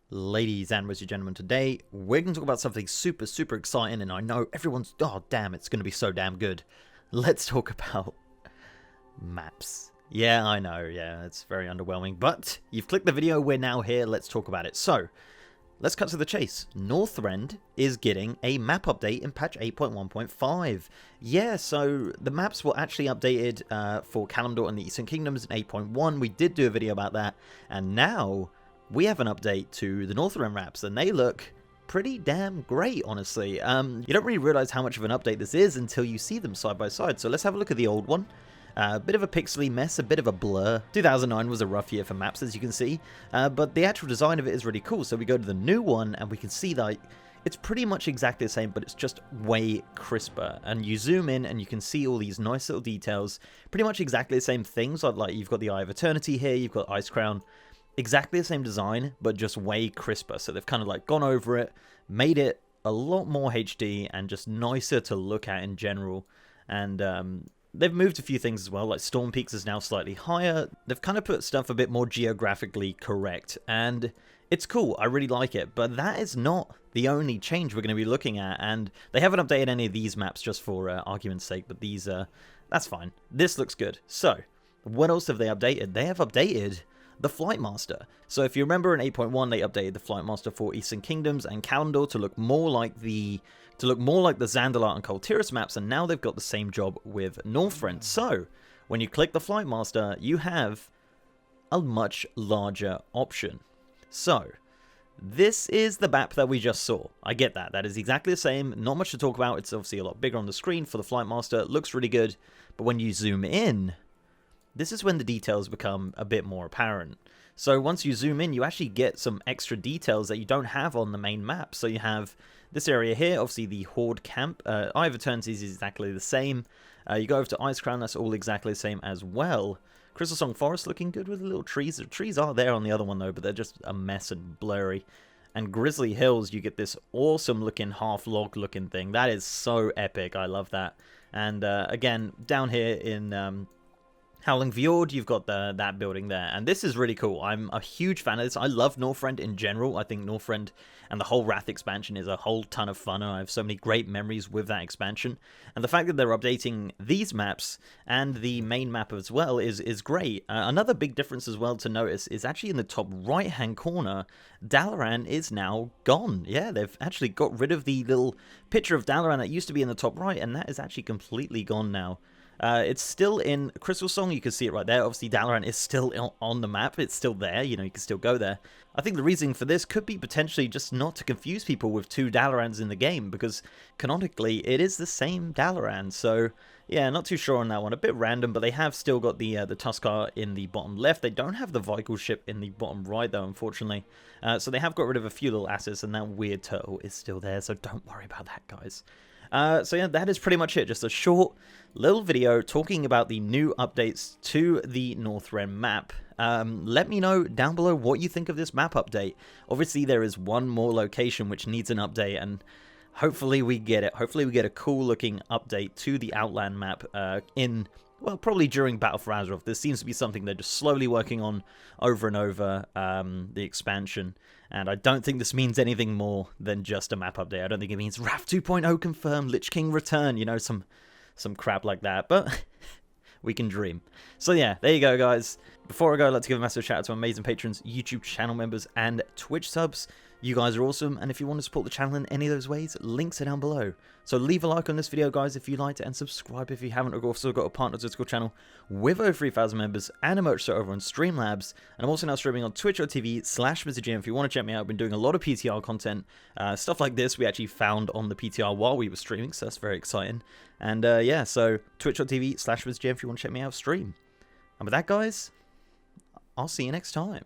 Ladies and gentlemen, today we're going to talk about something super exciting, and I know everyone's, oh damn, it's going to be so damn good. Let's talk about maps. Yeah, I know, yeah, it's very underwhelming, but you've clicked the video, we're now here, let's talk about it. So, let's cut to the chase. Northrend is getting a map update in patch 8.1.5. Yeah, so the maps were actually updated for Kalimdor and the Eastern Kingdoms in 8.1. We did do a video about that, and now we have an update to the Northrend maps, and they look pretty damn great, honestly. You don't really realize how much of an update this is until you see them side by side. So let's have a look at the old one. A bit of a pixely mess, a bit of a blur. 2009 was a rough year for maps, as you can see, but the actual design of it is really cool. So we go to the new one, and we can see that it's pretty much exactly the same, but it's just way crisper. And you zoom in, and you can see all these nice little details. Pretty much exactly the same things. Like you've got the Eye of Eternity here, you've got Ice Crown. Exactly the same design, but just way crisper. So they've kind of like gone over it, made it a lot more HD and just nicer to look at in general. And they've moved a few things as well, like Storm Peaks is now slightly higher. They've kind of put stuff a bit more geographically correct, and it's cool. I really like it, but that is not the only change we're going to be looking at. And they haven't updated any of these maps, just for argument's sake, but these, that's fine. This looks good. So, what else have they updated? They have updated the Flight Master. So if you remember in 8.1, they updated the Flight Master for Eastern Kingdoms and Kalimdor to look more like the Zandalar and Kul Tiras maps, and now they've got the same job with Northrend. So when you click the Flight Master, you have a much larger option. So this is the map that we just saw. I get that. That is exactly the same. Not much to talk about. It's obviously a lot bigger on the screen for the Flight Master. It looks really good. But when you zoom in, this is when the details become a bit more apparent. So once you zoom in, you actually get some extra details that you don't have on the main map. So you have this area here, obviously the Horde camp. Eye of Eternity is exactly the same. You go over to Ice Crown, that's all exactly the same as well. Crystal Song Forest looking good with the little trees. The trees are there on the other one though, but they're just a mess and blurry. And Grizzly Hills, you get this awesome looking half log looking thing. That is so epic. I love that. And again, down here in Howling Fjord, you've got that building there, and this is really cool. I'm a huge fan of this. I love Northrend in general. I think Northrend and the whole Wrath expansion is a whole ton of fun, and I have so many great memories with that expansion. And the fact that they're updating these maps and the main map as well is great. Another big difference as well to notice is actually in the top right-hand corner, Dalaran is now gone. Yeah, they've actually got rid of the little picture of Dalaran that used to be in the top right, and that is actually completely gone now. It's still in Crystal Song, you can see it right there. Obviously, Dalaran is still on the map. It's still there, you know, you can still go there. I think the reason for this could be potentially just not to confuse people with two Dalarans in the game, because canonically, it is the same Dalaran. So, yeah, not too sure on that one. A bit random, but they have still got the Tuskar in the bottom left. They don't have the Viking ship in the bottom right, though, unfortunately. So they have got rid of a few little assets, and that weird turtle is still there, so don't worry about that, guys. So yeah, that is pretty much it. Just a short little video talking about the new updates to the Northrend map. Let me know down below what you think of this map update. Obviously, there is one more location which needs an update, and hopefully we get it. Hopefully we get a cool looking update to the Outland map well, probably during Battle for Azeroth. This seems to be something they're just slowly working on over and over, the expansion. And I don't think this means anything more than just a map update. I don't think it means Wrath 2.0 confirmed, Lich King return, you know, some crap like that. But we can dream. So yeah, there you go, guys. Before I go, I'd like to give a massive shout out to amazing patrons, YouTube channel members, and Twitch subs. You guys are awesome, and if you want to support the channel in any of those ways, links are down below. So leave a like on this video, guys, if you liked it, and subscribe if you haven't. I've also got a partner Discord channel with over 3,000 members and a merch store over on Streamlabs. And I'm also now streaming on twitch.tv/MrGM if you want to check me out. I've been doing a lot of PTR content. Stuff like this we actually found on the PTR while we were streaming, so that's very exciting. And yeah, so twitch.tv/MrGM if you want to check me out stream. And with that, guys, I'll see you next time.